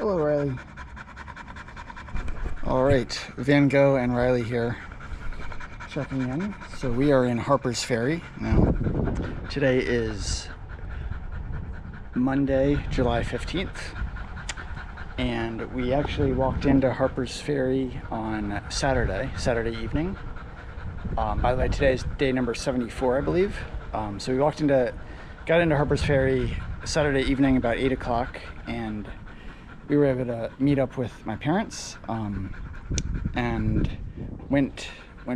Hello, Riley. All right, Van Gogh and Riley here checking in. So we are in Harper's Ferry now. Today is Monday, July 15th. And we actually walked into Harper's Ferry on Saturday evening. By the way, today is day number 74, I believe. So we got into Harper's Ferry Saturday evening about 8 o'clock, and we were able to meet up with my parents and went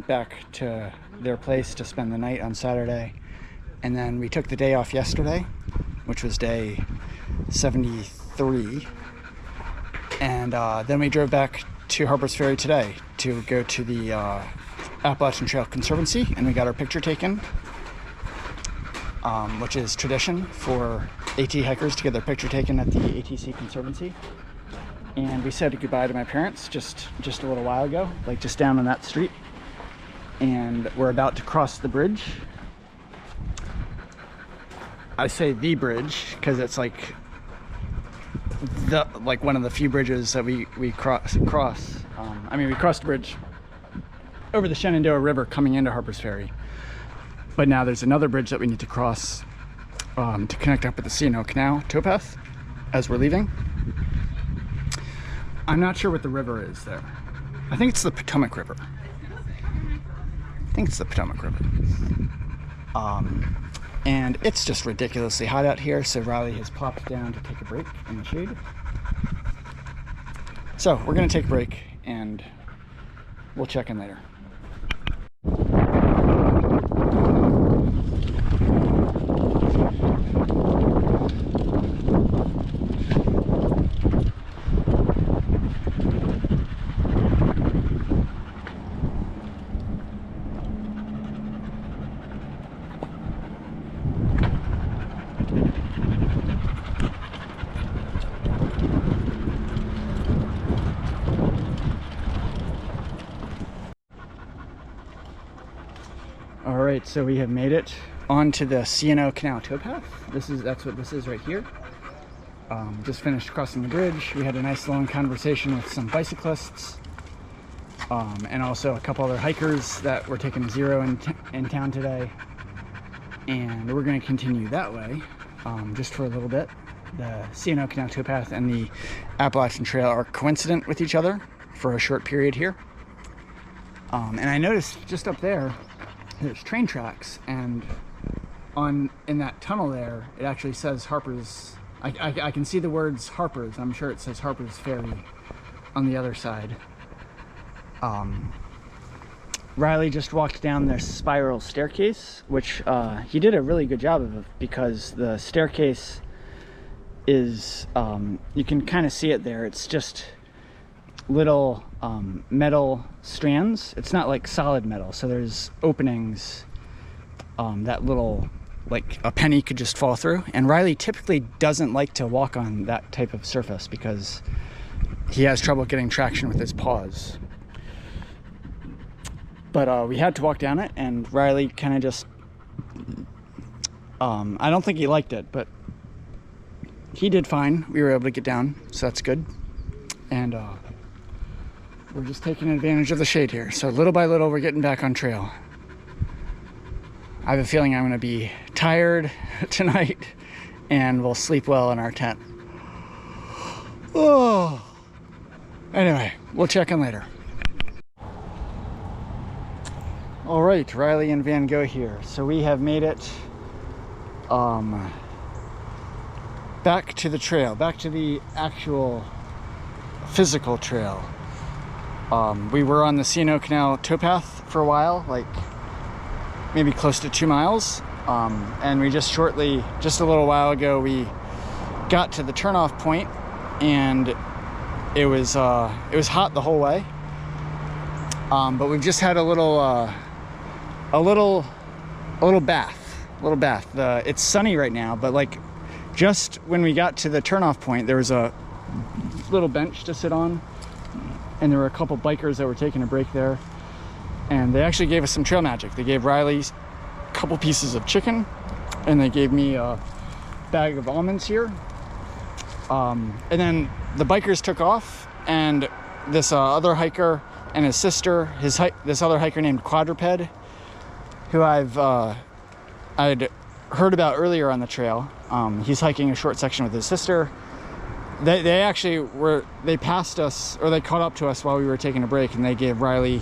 back to their place to spend the night on Saturday. And then we took the day off yesterday, which was day 73. And then we drove back to Harper's Ferry today to go to the Appalachian Trail Conservancy, and we got our picture taken, which is tradition for AT hikers to get their picture taken at the ATC Conservancy. And we said goodbye to my parents just a little while ago, like just down on that street. And we're about to cross the bridge. I say the bridge because it's like one of the few bridges that we cross. We crossed the bridge over the Shenandoah River coming into Harper's Ferry, but now there's another bridge that we need to cross to connect up with the C&O Canal towpath as we're leaving. I'm not sure what the river is there. I think it's the Potomac River. And it's just ridiculously hot out here, so Riley has plopped down to take a break in the shade. So we're gonna take a break and we'll check in later. All right, so we have made it onto the C&O Canal towpath. That's what this is right here. Just finished crossing the bridge. We had a nice long conversation with some bicyclists, and also a couple other hikers that were taking a zero in town today. And we're going to continue that way, just for a little bit. The C&O Canal towpath and the Appalachian Trail are coincident with each other for a short period here. And I noticed just up there, there's train tracks, and in that tunnel there, it actually says Harper's. I can see the words Harper's. I'm sure it says Harper's Ferry on the other side. Riley just walked down this spiral staircase, which he did a really good job of, because the staircase is, you can kind of see it there. It's just little metal strands. It's not like solid metal, so there's openings that little, like a penny could just fall through. And Riley typically doesn't like to walk on that type of surface because he has trouble getting traction with his paws. But we had to walk down it, and Riley kind of just I don't think he liked it, but he did fine. We were able to get down, so that's good. And we're just taking advantage of the shade here. So little by little, we're getting back on trail. I have a feeling I'm going to be tired tonight, and we'll sleep well in our tent. Oh. Anyway, we'll check in later. All right, Riley and Van Gogh here. So we have made it back to the trail, back to the actual physical trail. We were on the C&O Canal towpath for a while, like maybe close to 2 miles. And we just a little while ago, we got to the turnoff point, and it was hot the whole way. But we've just had a little bath. It's sunny right now, but like just when we got to the turnoff point, there was a little bench to sit on, and there were a couple bikers that were taking a break there, and they actually gave us some trail magic. They gave Riley a couple pieces of chicken, and they gave me a bag of almonds here. And then the bikers took off, and this other hiker and his sister, this other hiker named Quadruped, who I'd heard about earlier on the trail. He's hiking a short section with his sister. They actually they passed us, or they caught up to us while we were taking a break, and they gave Riley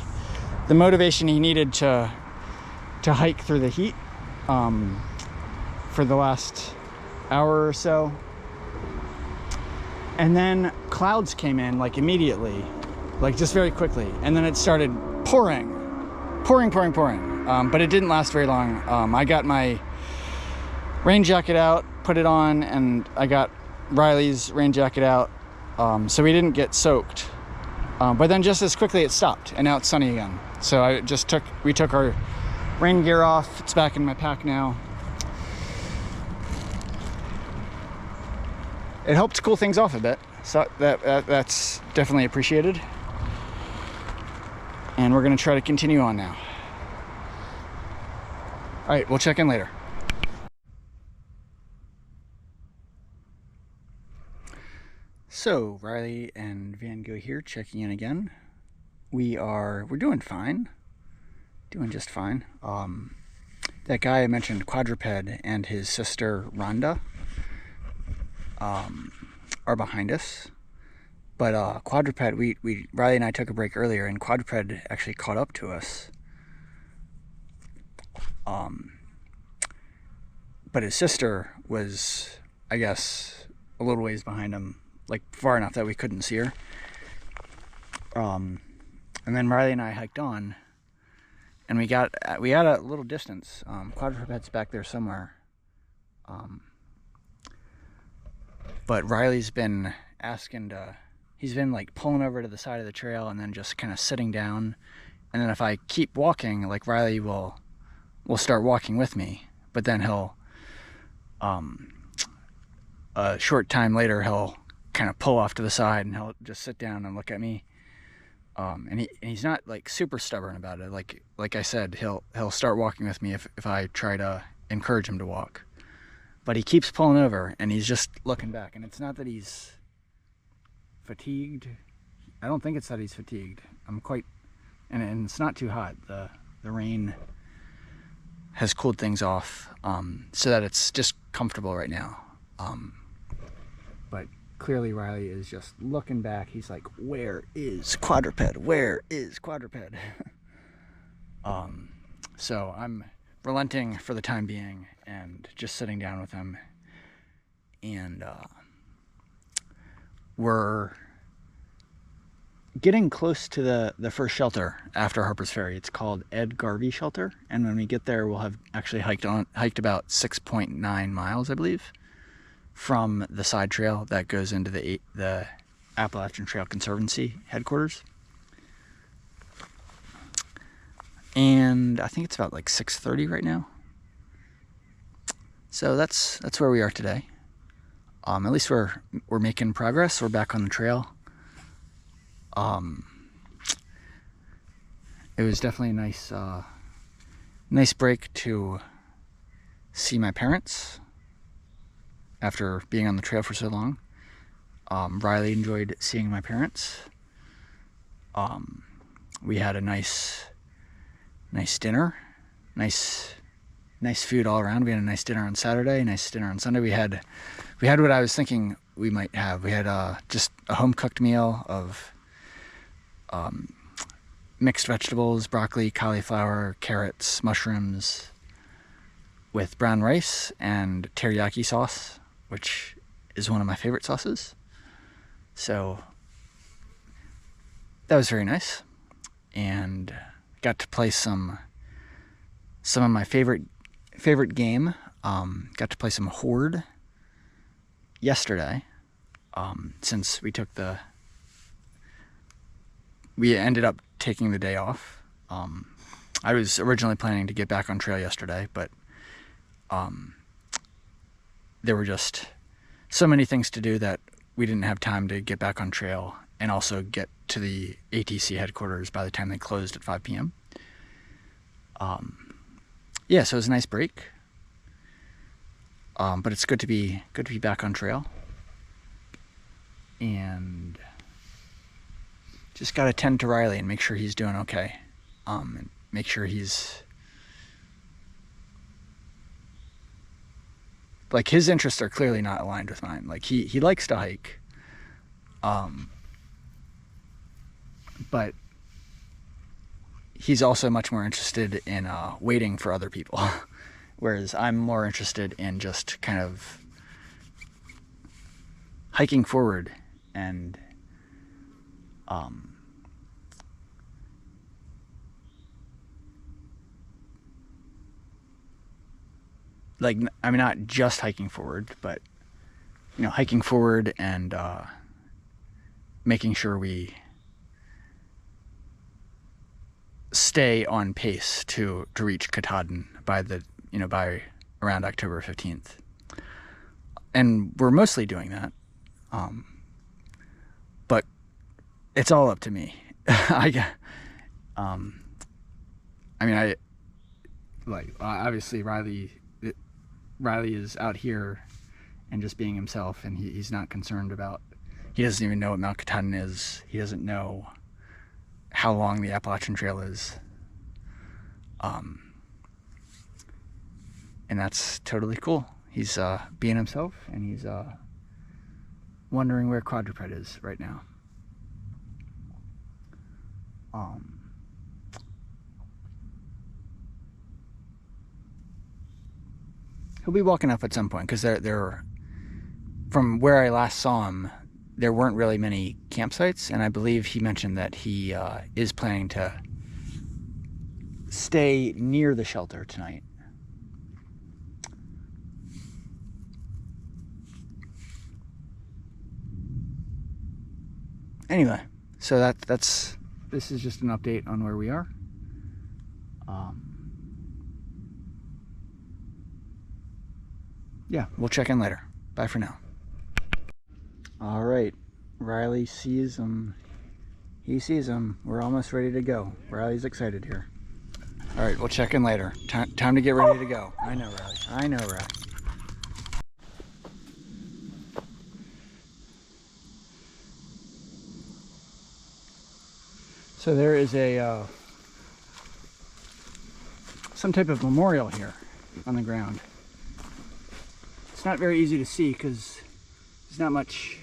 the motivation he needed to hike through the heat for the last hour or so. And then clouds came in like immediately, like just very quickly, and then it started pouring. But it didn't last very long. I got my rain jacket out, put it on, and I got Riley's rain jacket out, so we didn't get soaked. But then just as quickly it stopped, and now it's sunny again. So we took our rain gear off. It's back in my pack now. It helped cool things off a bit, so that's definitely appreciated. And we're gonna try to continue on now. All right, we'll check in later. So Riley and Van Gogh here, checking in again. We're doing fine, doing just fine. That guy I mentioned, Quadruped, and his sister Rhonda are behind us. But Quadruped, Riley and I took a break earlier, and Quadruped actually caught up to us. But his sister was, I guess, a little ways behind him, like far enough that we couldn't see her. And then Riley and I hiked on, and we got a little distance. Quadruped's back there somewhere. But Riley's been he's been like pulling over to the side of the trail and then just kind of sitting down. And then if I keep walking, like Riley will start walking with me, but then he'll, a short time later, he'll kind of pull off to the side and he'll just sit down and look at me. And he's not like super stubborn about it. Like I said, he'll start walking with me if I try to encourage him to walk. But he keeps pulling over and he's just looking back. And it's not that he's fatigued. I don't think it's that he's fatigued. And it's not too hot. The rain has cooled things off, so that it's just comfortable right now. But clearly Riley is just looking back. He's like, where is Quadruped? Where is Quadruped? So I'm relenting for the time being and just sitting down with him. And we're getting close to the first shelter after Harper's Ferry. It's called Ed Garvey Shelter, and when we get there, we'll have actually hiked about 6.9 miles, I believe, from the side trail that goes into the Appalachian Trail Conservancy headquarters. And I think it's about like 6:30 right now. So that's where we are today. At least we're making progress. We're back on the trail. It was definitely a nice break to see my parents after being on the trail for so long. Riley enjoyed seeing my parents. We had a nice dinner, nice food all around. We had a nice dinner on Saturday, nice dinner on Sunday. We had what I was thinking we might have. We had just a home cooked meal of mixed vegetables, broccoli, cauliflower, carrots, mushrooms, with brown rice and teriyaki sauce, which is one of my favorite sauces. So that was very nice, and got to play some of my favorite game. Got to play some Horde yesterday, since we ended up taking the day off. I was originally planning to get back on trail yesterday, but there were just so many things to do that we didn't have time to get back on trail and also get to the ATC headquarters by the time they closed at 5 p.m. Yeah, so it was a nice break. But it's good to be back on trail. and just got to tend to Riley and make sure he's doing okay. And make sure he's, like, his interests are clearly not aligned with mine. Like, he likes to hike, but he's also much more interested in waiting for other people, whereas I'm more interested in just kind of hiking forward and like, I mean, not just hiking forward, but, you know, hiking forward and making sure we stay on pace to reach Katahdin by by around October 15th. And we're mostly doing that. But it's all up to me. Obviously Riley is out here and just being himself, and he's not concerned about, he doesn't even know what Mount Katahdin is. He doesn't know how long the Appalachian Trail is. And that's totally cool. He's being himself, and he's wondering where quadruped is right now. He'll be walking up at some point, because there, from where I last saw him, there weren't really many campsites, and I believe he mentioned that he is planning to stay near the shelter tonight. Anyway, so that's this is just an update on where we are. Yeah, we'll check in later. Bye for now. All right, Riley sees him. He sees him. We're almost ready to go. Riley's excited here. All right, we'll check in later. Time to get ready to go. I know, Riley. I know, Riley. So there is a some type of memorial here on the ground. It's not very easy to see because there's not much,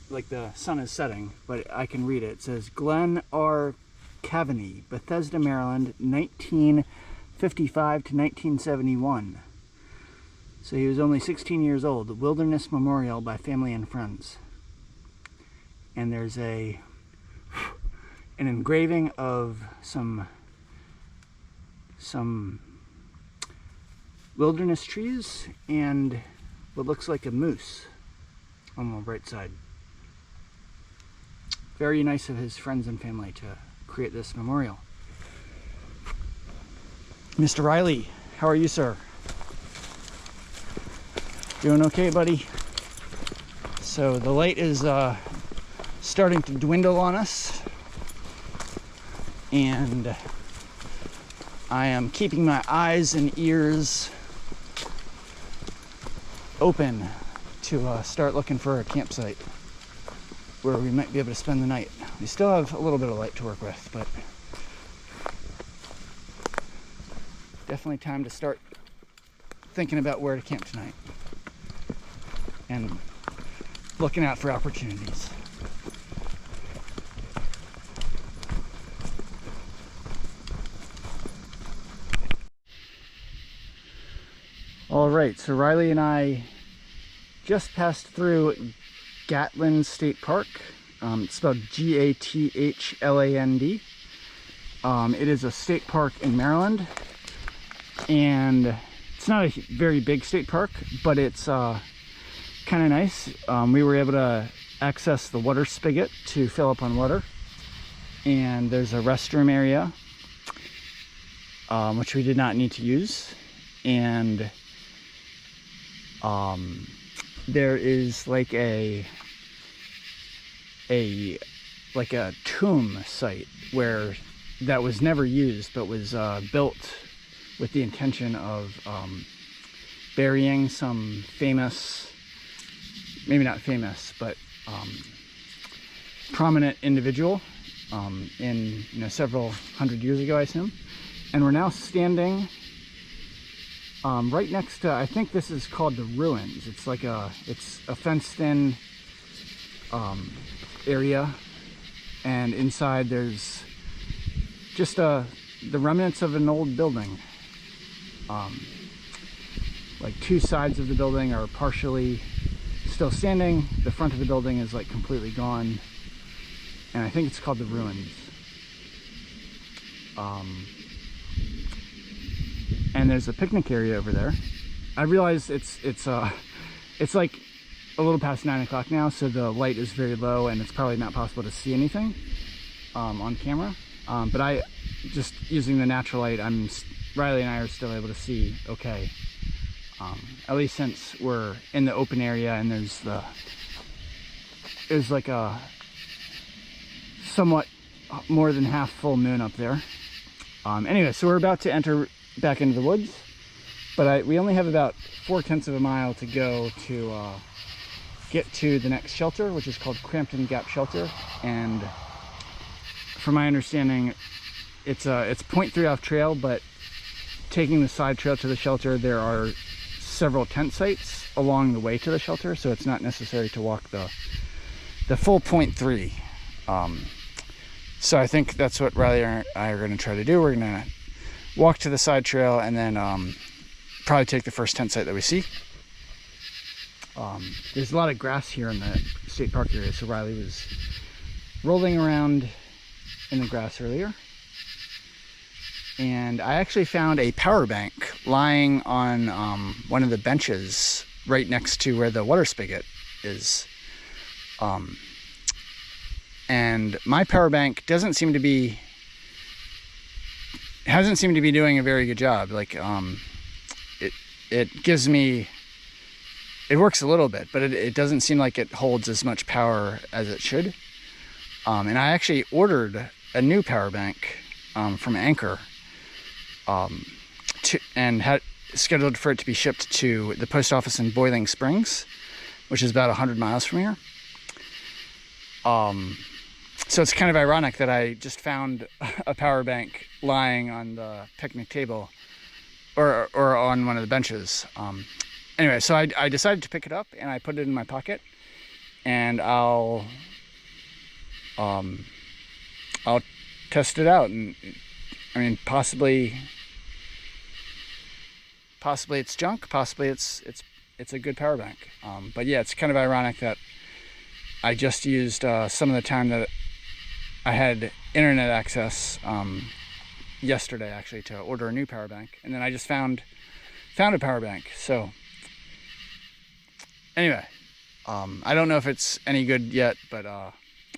like, the sun is setting, but I can read it. It says Glenn R. Cavaney, Bethesda, Maryland, 1955 to 1971. So he was only 16 years old. The Wilderness Memorial by family and friends. And there's an engraving of some wilderness trees and what looks like a moose on the right side. Very nice of his friends and family to create this memorial. Mr. Riley, how are you, sir? Doing okay, buddy? So the light is starting to dwindle on us, and I am keeping my eyes and ears open to start looking for a campsite where we might be able to spend the night. We still have a little bit of light to work with, but definitely time to start thinking about where to camp tonight and looking out for opportunities. All right, so Riley and I just passed through Gatlin State Park. It's spelled G-A-T-H-L-A-N-D. It is a state park in Maryland, and it's not a very big state park, but it's kind of nice. We were able to access the water spigot to fill up on water, and there's a restroom area, which we did not need to use, and there is like a tomb site where that was never used, but was built with the intention of burying some famous maybe not famous, but prominent individual in, you know, several hundred years ago, I assume. And we're now standing right next to, I think this is called the ruins. It's like it's a fenced in area, and inside there's just the remnants of an old building. Like two sides of the building are partially still standing. The front of the building is like completely gone, and I think it's called the ruins. And there's a picnic area over there. I realize it's like a little past 9 o'clock now, so the light is very low and it's probably not possible to see anything on camera. But I, just using the natural light, Riley and I are still able to see okay. At least since we're in the open area, and there's like a somewhat more than half full moon up there. Anyway, so we're about to enter back into the woods, but we only have about 4/10 of a mile to go to get to the next shelter, which is called Crampton Gap Shelter. And from my understanding, it's 0.3 off trail, but taking the side trail to the shelter, there are several tent sites along the way to the shelter, so it's not necessary to walk the full 0.3. So I think that's what Riley and I are going to try to do. We're going to walk to the side trail and then probably take the first tent site that we see. There's a lot of grass here in the state park area, so Riley was rolling around in the grass earlier. And I actually found a power bank lying on one of the benches right next to where the water spigot is. And my power bank hasn't seemed to be doing a very good job. Like it gives me, it works a little bit, but it doesn't seem like it holds as much power as it should. And I actually ordered a new power bank from Anchor, and had scheduled for it to be shipped to the post office in Boiling Springs, which is about 100 miles from here. So it's kind of ironic that I just found a power bank lying on the picnic table or on one of the benches. Anyway, so I decided to pick it up and I put it in my pocket, and I'll test it out. And I mean, possibly it's junk, possibly it's a good power bank. But yeah, it's kind of ironic that I just used some of the time that I had internet access yesterday actually to order a new power bank, and then I just found a power bank. So anyway, I don't know if it's any good yet, but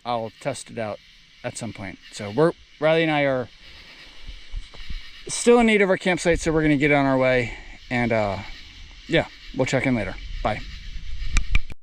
I'll test it out at some point. So Riley and I are still in need of our campsite, so we're gonna get on our way, and yeah, we'll check in later. Bye.